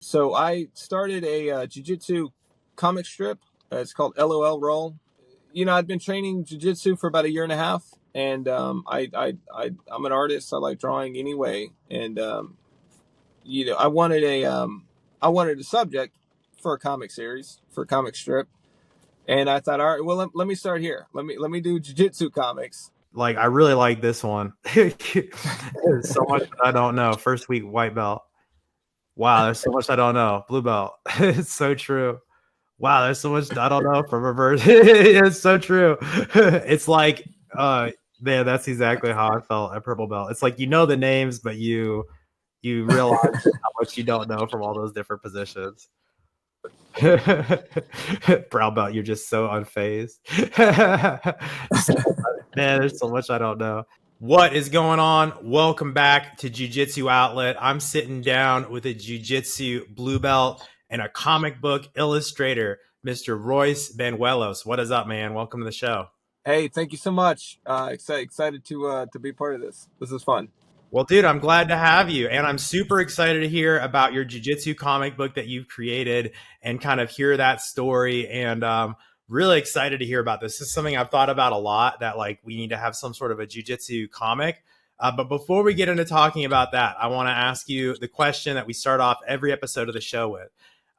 So I started a jiu-jitsu comic strip. It's called LOL Roll. I'd been training jiu-jitsu for about a year and a half, and I'm an artist. I like drawing anyway, and I wanted a subject for a comic series, for a comic strip, and I thought, all right, well, let me start here. Let me do jiu-jitsu comics. Like, I really like this one. There's so much that I don't know. First week, white belt. Wow, there's so much I don't know. Blue belt. It's so true. Wow, there's so much I don't know from reverse. It's so true. It's like, man, that's exactly how I felt at purple belt. It's like you know the names, but you realize how much you don't know from all those different positions. Brown belt, you're just so unfazed. Man, there's so much I don't know. What is going on? Welcome back to Jiu-Jitsu Outlet. I'm sitting down with a Jiu-Jitsu blue belt and a comic book illustrator, Mr. Royce Banuelos. What is up, man? Welcome to the show. Hey, thank you so much. Excited to be part of this. This is fun. Well, dude, I'm glad to have you. And I'm super excited to hear about your jiu-jitsu comic book that you've created and kind of hear that story. And really excited to hear about this. This is something I've thought about a lot, that like we need to have some sort of a jiu-jitsu comic. But before we get into talking about that, I want to ask you the question that we start off every episode of the show with.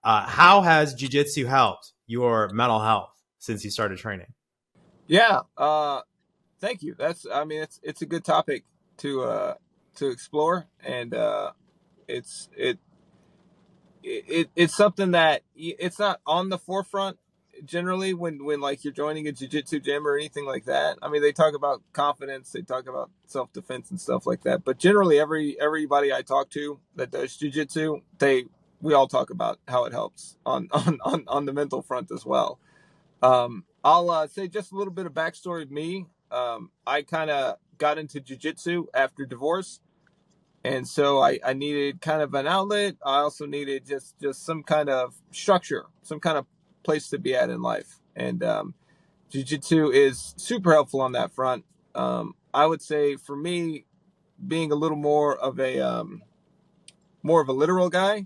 How has jiu-jitsu helped your mental health since you started training? Yeah. Thank you. It's a good topic to explore, and it's something that it's not on the forefront generally when like you're joining a jiu-jitsu gym or anything like that. I mean, they talk about confidence, they talk about self-defense and stuff like that, but generally everybody I talk to that does jiu-jitsu, we all talk about how it helps on the mental front as well. I'll say just a little bit of backstory of me. I kind of got into jiu-jitsu after divorce, and so I needed kind of an outlet. I also needed just some kind of structure, some kind of place to be at in life. And jiu-jitsu is super helpful on that front. I would say for me, being a little more of a literal guy,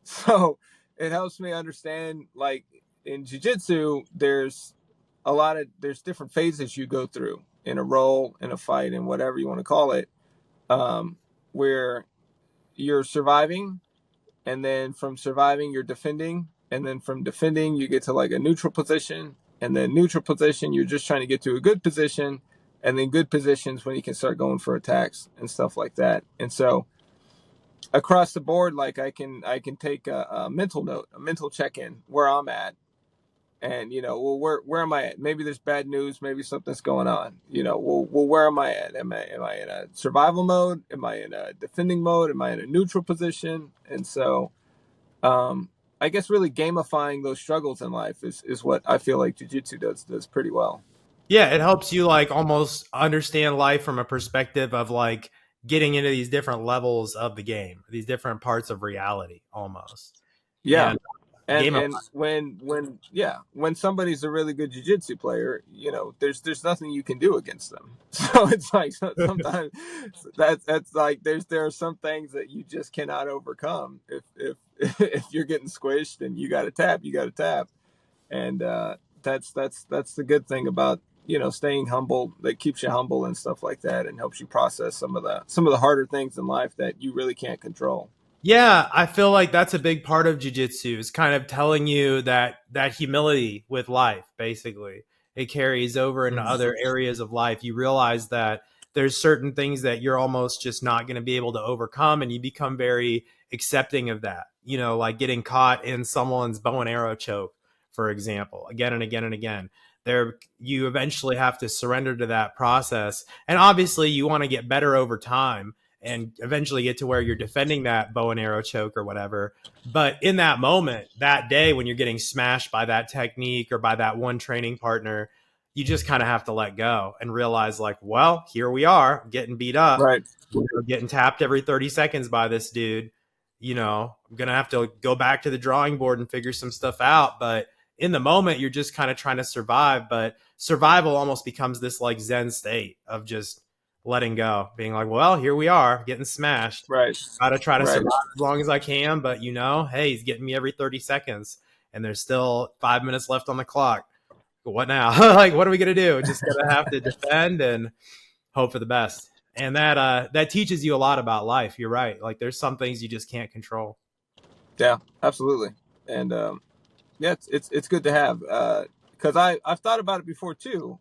so it helps me understand, like, in jiu-jitsu, there's different phases you go through in a roll, in a fight, and whatever you want to call it. Where you're surviving, and then from surviving you're defending, and then from defending you get to like a neutral position, and then neutral position you're just trying to get to a good position, and then good positions when you can start going for attacks and stuff like that. And so across the board, like I can take a mental note, a mental check-in where I'm at. And, well, where am I at? Maybe there's bad news. Maybe something's going on. Where am I at? Am I in a survival mode? Am I in a defending mode? Am I in a neutral position? And so, I guess really gamifying those struggles in life is what I feel like jiu-jitsu does pretty well. Yeah, it helps you like almost understand life from a perspective of like getting into these different levels of the game, these different parts of reality almost. Yeah. And And game of when somebody's a really good jiu-jitsu player, there's nothing you can do against them. So it's like sometimes that's like there are some things that you just cannot overcome. If you're getting squished and you got to tap, and that's the good thing about staying humble. That keeps you humble and stuff like that, and helps you process some of the harder things in life that you really can't control. Yeah, I feel like that's a big part of jiu-jitsu, is kind of telling you that humility with life, basically. It carries over into other areas of life. You realize that there's certain things that you're almost just not going to be able to overcome, and you become very accepting of that. Like getting caught in someone's bow and arrow choke, for example, again and again and again. You eventually have to surrender to that process. And obviously you want to get better over time and eventually get to where you're defending that bow and arrow choke or whatever. But in that moment, that day when you're getting smashed by that technique or by that one training partner, you just kind of have to let go and realize, like, well, here we are getting beat up, Right. getting tapped every 30 seconds by this dude. I'm going to have to go back to the drawing board and figure some stuff out. But in the moment, you're just kind of trying to survive. But survival almost becomes this like Zen state of just letting go, being like, well, here we are getting smashed. Right. Gotta try to Right. survive as long as I can, but hey, he's getting me every 30 seconds and there's still 5 minutes left on the clock. What now? Like, what are we gonna do? Just gonna have to defend and hope for the best. And that teaches you a lot about life. You're right. Like, there's some things you just can't control. Yeah, absolutely. And yeah, it's good to have, because I've thought about it before too.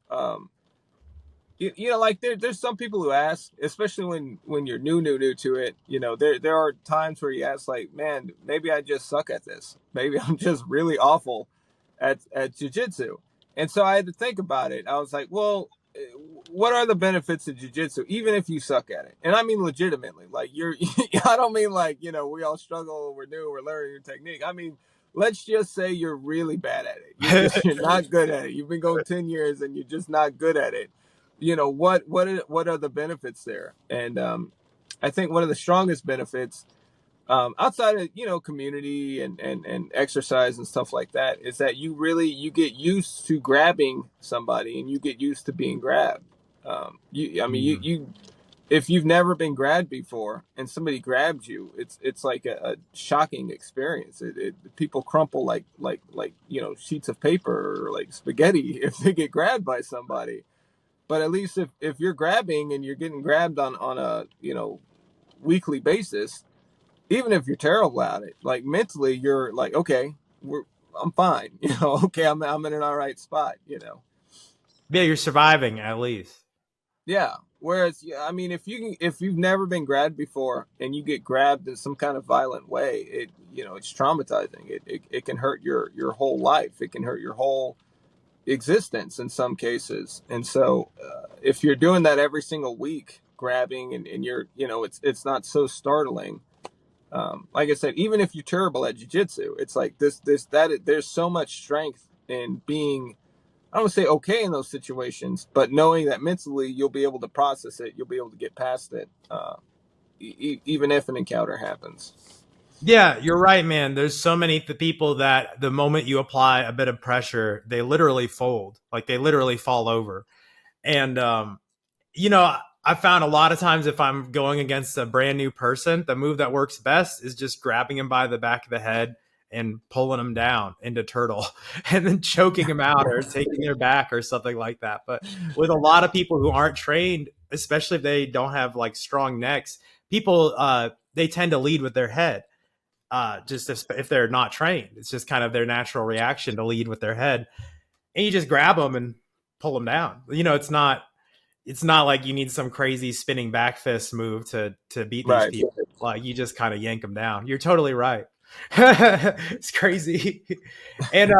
You know, like there's some people who ask, especially when you're new to it. You know, there are times where you ask, like, man, maybe I just suck at this. Maybe I'm just really awful at jiu-jitsu. And so I had to think about it. I was like, well, what are the benefits of jiu-jitsu, even if you suck at it? And I mean legitimately. Like, I don't mean like, you know, we all struggle, we're new, we're learning your technique. I mean, let's just say you're really bad at it. You're not good at it. You've been going 10 years and you're just not good at it. You know, what are the benefits there? And I think one of the strongest benefits, outside of, you know, community and exercise and stuff like that, is that you get used to grabbing somebody and you get used to being grabbed. You if you've never been grabbed before and somebody grabs you, it's like a shocking experience. People crumple like you know, sheets of paper or like spaghetti if they get grabbed by somebody. But at least if you're grabbing and you're getting grabbed on a, you know, weekly basis, even if you're terrible at it, like mentally you're like, okay, I'm fine. You know, okay, I'm in an all right spot, you know. Yeah, you're surviving at least. Yeah. Whereas, I mean, if you've never been grabbed before and you get grabbed in some kind of violent way, you know, it's traumatizing. It can hurt your whole life. It can hurt your whole existence in some cases. And so if you're doing that every single week, grabbing, and you're, you know, it's not so startling. Like I said, even if you're terrible at jiu-jitsu, it's like there's so much strength in being, I don't want to say okay in those situations, but knowing that mentally you'll be able to process it, you'll be able to get past it, even if an encounter happens. Yeah, you're right, man. There's so many people that the moment you apply a bit of pressure, they literally fold, like they literally fall over. And you know, I found a lot of times if I'm going against a brand new person, the move that works best is just grabbing him by the back of the head and pulling him down into turtle and then choking him out or taking their back or something like that. But with a lot of people who aren't trained, especially if they don't have like strong necks, people they tend to lead with their head. Just if they're not trained, it's just kind of their natural reaction to lead with their head, and you just grab them and pull them down. You know, it's not like you need some crazy spinning back fist move to beat these Right. people. Like, you just kind of yank them down. You're totally right. It's crazy. And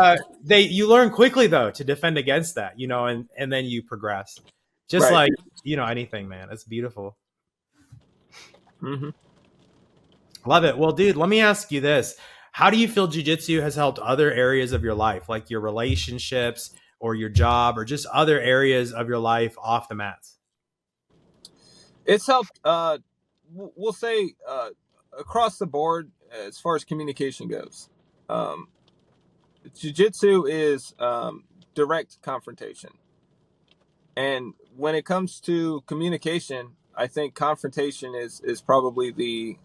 you learn quickly though to defend against that, you know, and then you progress. Just Right. like, you know, anything, man. It's beautiful. Mm-hmm. Love it. Well, dude, let me ask you this. How do you feel jiu-jitsu has helped other areas of your life, like your relationships or your job or just other areas of your life off the mats? It's helped, we'll say, across the board as far as communication goes. Um, Jiu-jitsu is direct confrontation. And when it comes to communication, I think confrontation is probably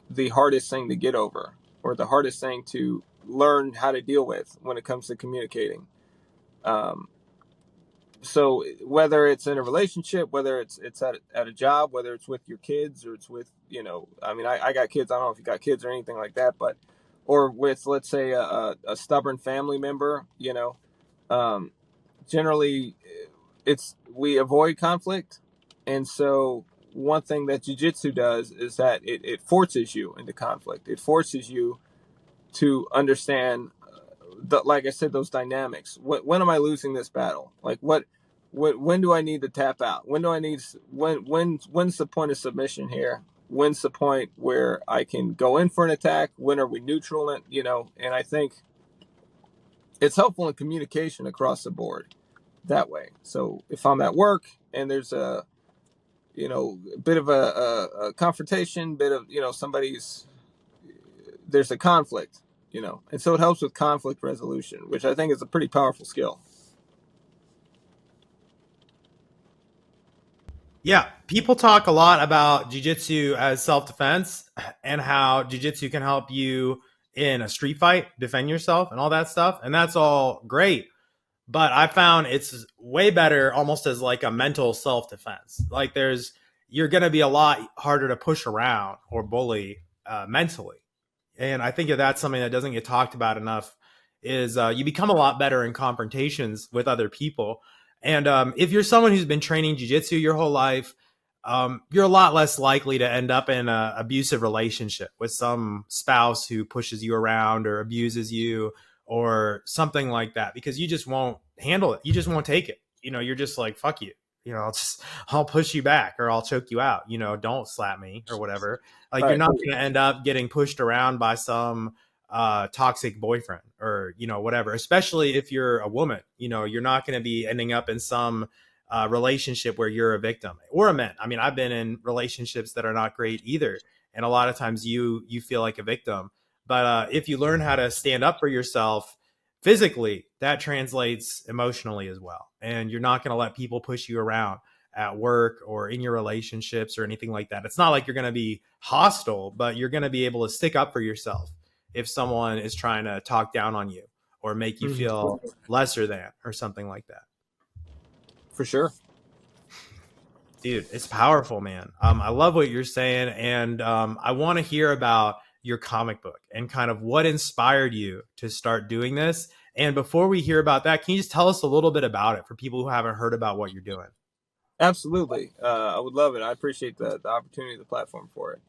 the hardest thing to get over, or the hardest thing to learn how to deal with when it comes to communicating. Um, so whether it's in a relationship, whether it's at a job, whether it's with your kids, or it's with, you know, I mean, I got kids. I don't know if you got kids or anything like that, but, or with, let's say, a stubborn family member, you know, generally we avoid conflict. And so one thing that jiu-jitsu does is that it forces you into conflict. It forces you to understand, like I said, those dynamics. When am I losing this battle? Like when do I need to tap out? When's the point of submission here? When's the point where I can go in for an attack? When are we neutral? And, you know, and I think it's helpful in communication across the board that way. So if I'm at work and there's a, you know, a bit of a confrontation, bit of, you know, there's a conflict, you know, and so it helps with conflict resolution, which I think is a pretty powerful skill. Yeah, people talk a lot about jiu-jitsu as self-defense and how jiu-jitsu can help you in a street fight, defend yourself and all that stuff. And that's all great. But I found it's way better almost as like a mental self-defense. Like you're going to be a lot harder to push around or bully mentally. And I think that that's something that doesn't get talked about enough is you become a lot better in confrontations with other people. And if you're someone who's been training jiu-jitsu your whole life, you're a lot less likely to end up in an abusive relationship with some spouse who pushes you around or abuses you or something like that, because you just won't handle it. You just won't take it. You're just like, fuck you. I'll push you back or I'll choke you out. Don't slap me or whatever. Like, you're Right. not going to end up getting pushed around by some toxic boyfriend or, whatever, especially if you're a woman. You're not going to be ending up in some relationship where you're a victim, or a man. I mean, I've been in relationships that are not great either. And a lot of times you feel like a victim. But if you learn how to stand up for yourself physically, that translates emotionally as well. And you're not going to let people push you around at work or in your relationships or anything like that. It's not like you're going to be hostile, but you're going to be able to stick up for yourself if someone is trying to talk down on you or make you feel lesser than or something like that. For sure. Dude, it's powerful, man. I love what you're saying. And I want to hear about your comic book and kind of what inspired you to start doing this. And before we hear about that, can you just tell us a little bit about it for people who haven't heard about what you're doing? Absolutely. I would love it. I appreciate the opportunity, the platform for it.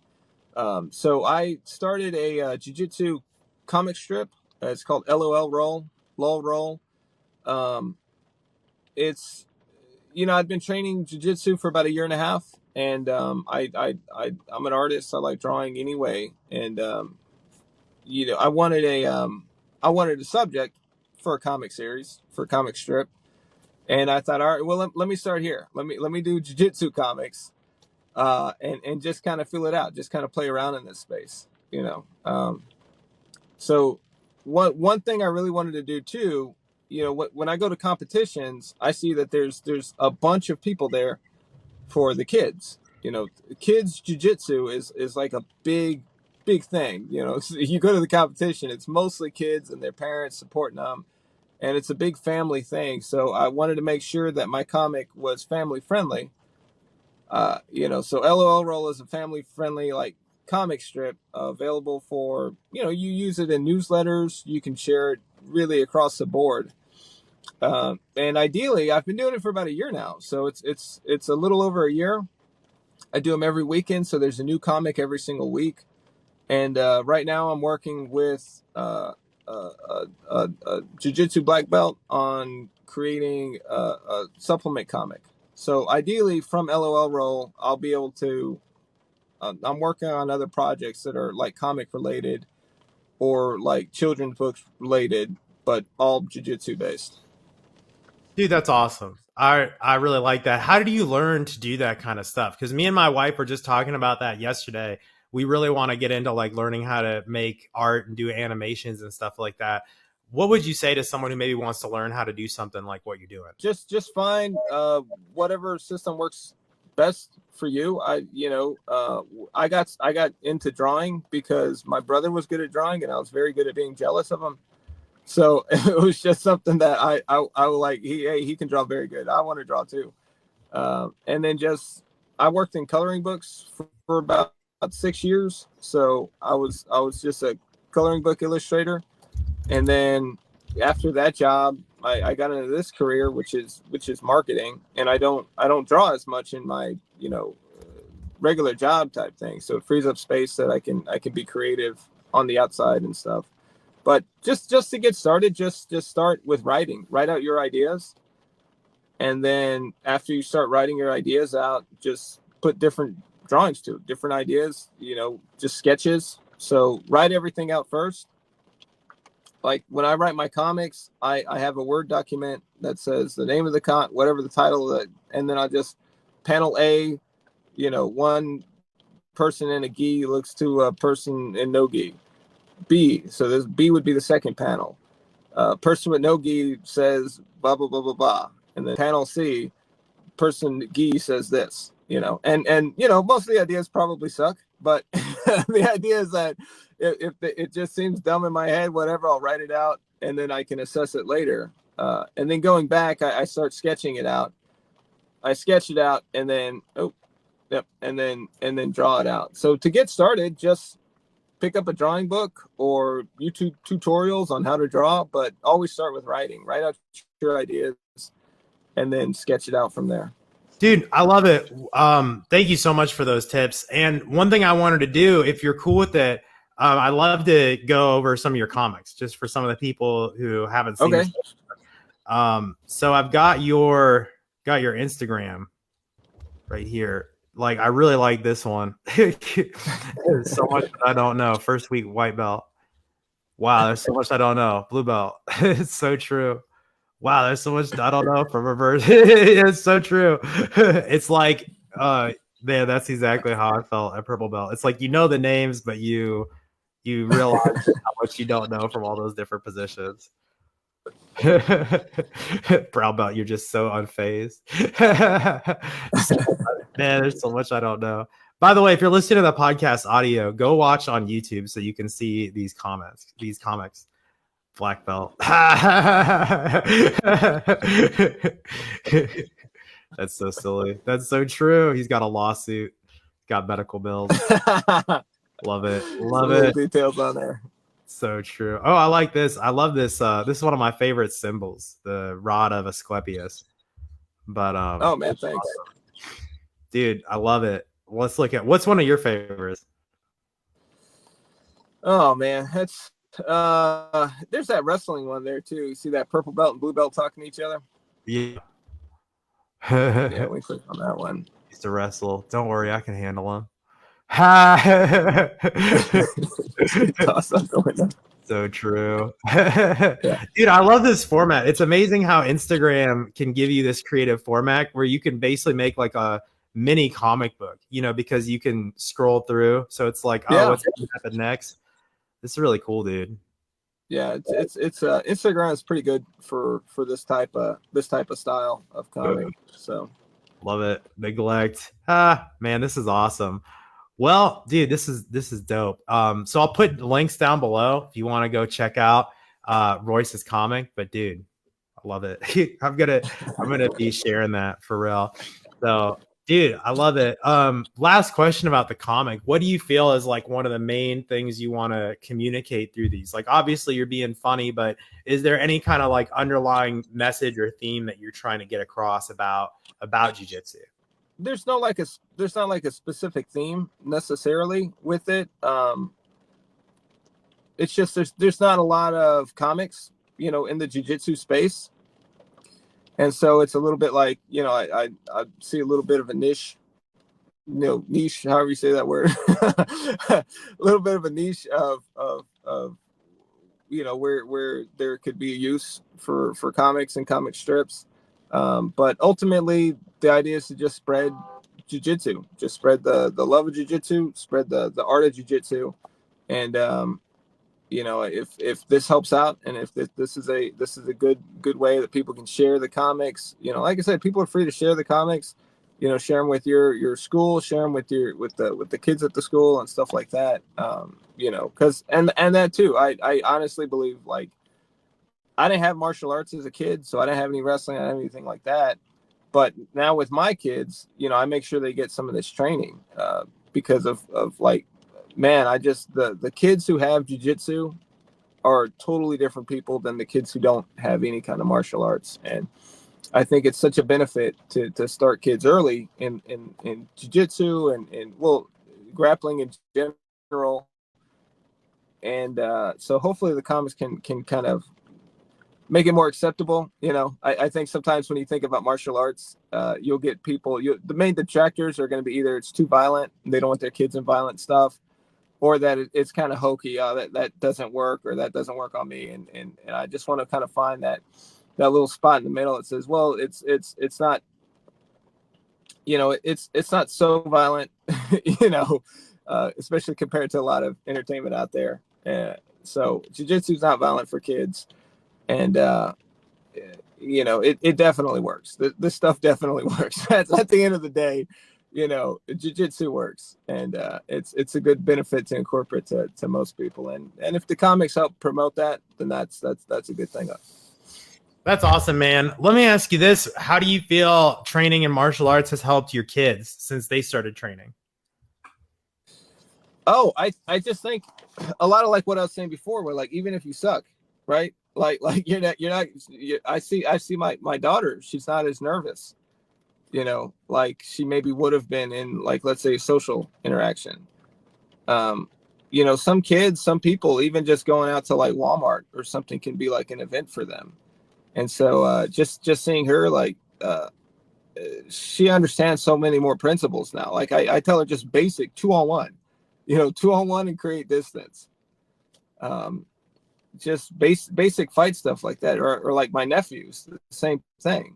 So I started a jiu-jitsu comic strip. It's called LOL Roll. It's, I've been training jiu-jitsu for about a year and a half, and I'm an artist. I like drawing anyway, and I wanted a subject for a comic series, for a comic strip, and I thought, all right, well, let me start here. Let me do jiu-jitsu comics, and just kind of feel it out, just kind of play around in this space. So one thing I really wanted to do too, when I go to competitions, I see that there's a bunch of people there for the kids. Kids jiu-jitsu is like a big thing. You go to the competition, it's mostly kids and their parents supporting them, and it's a big family thing. So I wanted to make sure that my comic was family friendly. So LOL Roll is a family friendly like comic strip, available for, you use it in newsletters, you can share it really across the board. And ideally, I've been doing it for about a year now, so it's a little over a year. I do them every weekend, so there's a new comic every single week. And right now, I'm working with a jiu-jitsu black belt on creating a supplement comic. So ideally, from LOL Roll, I'll be able to. I'm working on other projects that are like comic related or like children's books related, but all jiu-jitsu based. Dude, that's awesome. I really like that. How did you learn to do that kind of stuff? Because me and my wife were just talking about that yesterday. We really want to get into like learning how to make art and do animations and stuff like that. What would you say to someone who maybe wants to learn how to do something like what you're doing? Just find whatever system works best for you. I got into drawing because my brother was good at drawing and I was very good at being jealous of him. So it was just something that I was like, he can draw very good. I want to draw too. And then I worked in coloring books for about 6 years. So I was just a coloring book illustrator. And then after that job, I got into this career, which is marketing. And I don't draw as much in my, regular job type thing. So it frees up space that I can be creative on the outside and stuff. But just to get started, just start with writing. Write out your ideas, and then after you start writing your ideas out, just put different drawings to it, different ideas. Just sketches. So write everything out first. Like when I write my comics, I have a Word document that says the name of the whatever the title of it, and then I just panel A. One person in a gi looks to a person in no gi. B. So this B would be the second panel. Person with no gi says blah blah blah blah blah, and then panel C, person gi says this. and most of the ideas probably suck, but the idea is that if it just seems dumb in my head, whatever, I'll write it out and then I can assess it later. And then going back, I start sketching it out. I sketch it out and then, and then draw it out. So to get started, just pick up a drawing book or YouTube tutorials on how to draw, but always start with writing. Write out your ideas and then sketch it out from there. Dude, I love it. Thank you so much for those tips. And one thing I wanted to do, if you're cool with it, I'd love to go over some of your comics, just for some of the people who haven't seen. Okay. So I've got your Instagram right here. Like, I really like this one. There's so much I don't know. First week white belt. Wow, there's so much I don't know. Blue belt. It's so true. Wow, there's so much I don't know from reverse. It's so true. It's like, man, that's exactly how I felt at purple belt. It's like, the names, but you realize how much you don't know from all those different positions. Brown belt, you're just so unfazed. Man, there's so much I don't know. By the way, if you're listening to the podcast audio, go watch on YouTube so you can see these comics. Black belt. That's so silly. That's so true. He's got a lawsuit. Got medical bills. Love it. Love it. Details on there. So true. Oh, I like this. I love this. This is one of my favorite symbols, the rod of Asclepius. But oh man, thanks. Awesome. Dude, I love it. Let's look at what's one of your favorites. Oh man, that's there's that wrestling one there too. You see that purple belt and blue belt talking to each other? Yeah. Yeah, we click on that one. Used to wrestle. Don't worry, I can handle him. So true. Yeah. Dude, I love this format. It's amazing how Instagram can give you this creative format where you can basically make like a mini comic book, because you can scroll through. So it's like, what's going to happen next? This is really cool, dude. Yeah, it's Instagram is pretty good for this type of style of comic. So love it. Neglect. Man, this is awesome. Well, dude, this is dope. So I'll put links down below if you want to go check out Royce's comic. But dude, I love it. I'm gonna be sharing that for real. So dude, I love it. Last question about the comic. What do you feel is like one of the main things you want to communicate through these? Like, obviously you're being funny, but is there any kind of like underlying message or theme that you're trying to get across about jiu-jitsu? There's not like a specific theme necessarily with it. It's just there's not a lot of comics, in the jiu-jitsu space. And so it's a little bit like, I see a little bit of a niche, however you say that word, a little bit of a niche of where there could be a use for comics and comic strips. But ultimately the idea is to just spread jiu-jitsu, just spread the love of jiu-jitsu, spread the art of jiu-jitsu. And, if this helps out, and if this is a good way that people can share the comics, like I said, people are free to share the comics, share them with your school, share them with the kids at the school and stuff like that. Because and that too, I honestly believe, like, I didn't have martial arts as a kid, so I didn't have any wrestling, I didn't have anything like that. But now with my kids, I make sure they get some of this training because of like, man, the kids who have jiu-jitsu are totally different people than the kids who don't have any kind of martial arts. And I think it's such a benefit to start kids early in jiu-jitsu and grappling in general. And so hopefully the comics can kind of make it more acceptable. I think sometimes when you think about martial arts, you'll get people, the main detractors are going to be either it's too violent and they don't want their kids in violent stuff, or that it's kind of hokey. That doesn't work, or that doesn't work on me. And I just want to kind of find that little spot in the middle that says, well, it's not, it's not so violent, especially compared to a lot of entertainment out there. So jiu-jitsu is not violent for kids. And, it definitely works. This stuff definitely works. At the end of the day, you know, jiu-jitsu works, and it's a good benefit to incorporate to most people. And if the comics help promote that, then that's a good thing. That's awesome, man. Let me ask you this. How do you feel training in martial arts has helped your kids since they started training? Oh, I just think a lot of like what I was saying before, where like even if you suck, right? Like I see my daughter, she's not as nervous, you know, like she maybe would have been in, like, let's say, social interaction. You know, some kids, some people, even just going out to like Walmart or something can be like an event for them. And so just seeing her, like, she understands so many more principles now. Like I tell her just basic 2-on-1, you know, 2-on-1 and create distance. Just basic fight stuff like that. Or like my nephews, the same thing.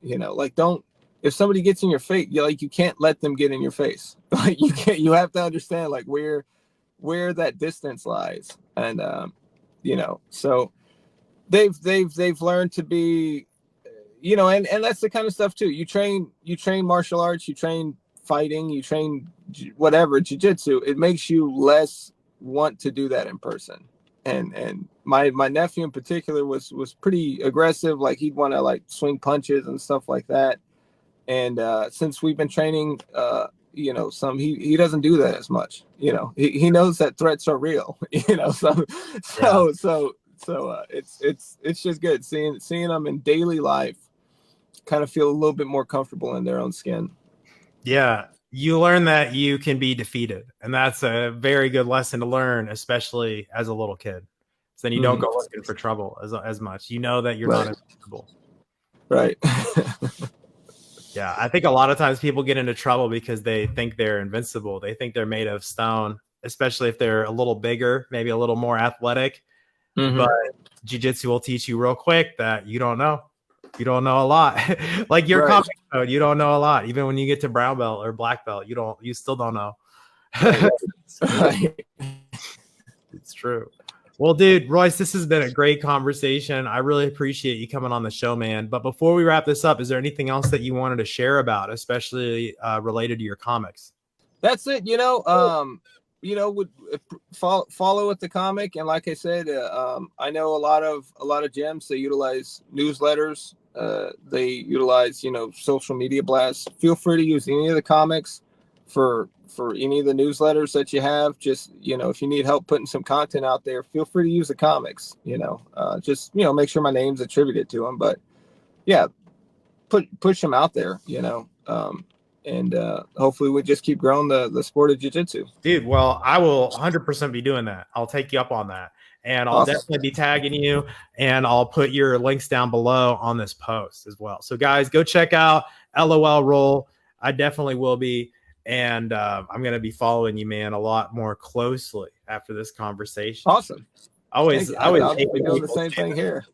You know, like, don't, if somebody gets in your face, you can't let them get in your face. Like you have to understand like where that distance lies. And you know, so they've learned to be, you know, and that's the kind of stuff too. You train martial arts, you train fighting, you train whatever, jiu-jitsu, it makes you less want to do that in person. And my nephew in particular was pretty aggressive. Like he'd want to like swing punches and stuff like that. And since we've been training, you know, he doesn't do that as much. You know, he knows that threats are real. You know, so it's just good seeing them in daily life kind of feel a little bit more comfortable in their own skin. Yeah, you learn that you can be defeated, and that's a very good lesson to learn, especially as a little kid. So then you don't go looking for trouble as much. You know that you're not invincible. Right. Yeah, I think a lot of times people get into trouble because they think they're invincible. They think they're made of stone, especially if they're a little bigger, maybe a little more athletic. But jiu-jitsu will teach you real quick that you don't know. You don't know a lot. Like your comic code, you don't know a lot. Even when you get to brown belt or black belt, you still don't know. It's true. Well, dude, Royce, this has been a great conversation. I really appreciate you coming on the show, man. But before we wrap this up, is there anything else that you wanted to share about, especially related to your comics? That's it. You know, would follow with the comic. And like I said, I know a lot of gyms, they utilize newsletters. They utilize, you know, social media blasts. Feel free to use any of the comics for any of the newsletters that you have. Just, you know, if you need help putting some content out there, feel free to use the comics. You know, just, you know, make sure my name's attributed to them. But yeah, push them out there. You know. And hopefully we just keep growing the sport of jiu-jitsu. Dude, well, I will 100% be doing that. I'll take you up on that. And I'll definitely be tagging you, and I'll put your links down below on this post as well. So guys, go check out LOL Roll. I definitely will be. And I'm going to be following you, man, a lot more closely after this conversation. Awesome. I'll be doing the same thing here.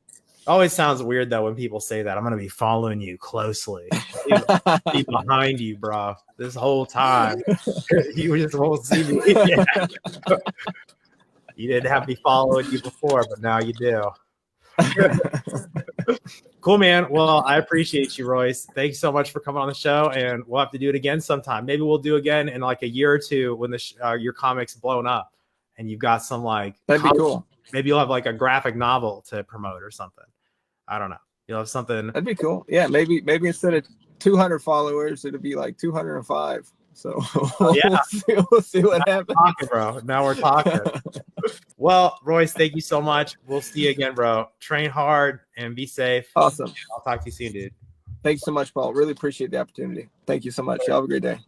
Always sounds weird though when people say that. I'm going to be following you closely. Be behind you, bro. This whole time. You just won't see me. Yeah. You didn't have me following you before, but now you do. Cool, man. Well, I appreciate you, Royce. Thanks so much for coming on the show, and we'll have to do it again sometime. Maybe we'll do again in like a year or two when your comic's blown up and you've got some like. That'd be cool. Maybe you'll have like a graphic novel to promote or something. I don't know. You'll have something. That'd be cool. Yeah, maybe instead of 200 followers, it'll be like 205. So we'll see what happens. Talking, bro. Now we're talking. Well, Royce, thank you so much. We'll see you again, bro. Train hard and be safe. Awesome. I'll talk to you soon, dude. Thanks so much, Paul. Really appreciate the opportunity. Thank you so much. Y'all have a great day.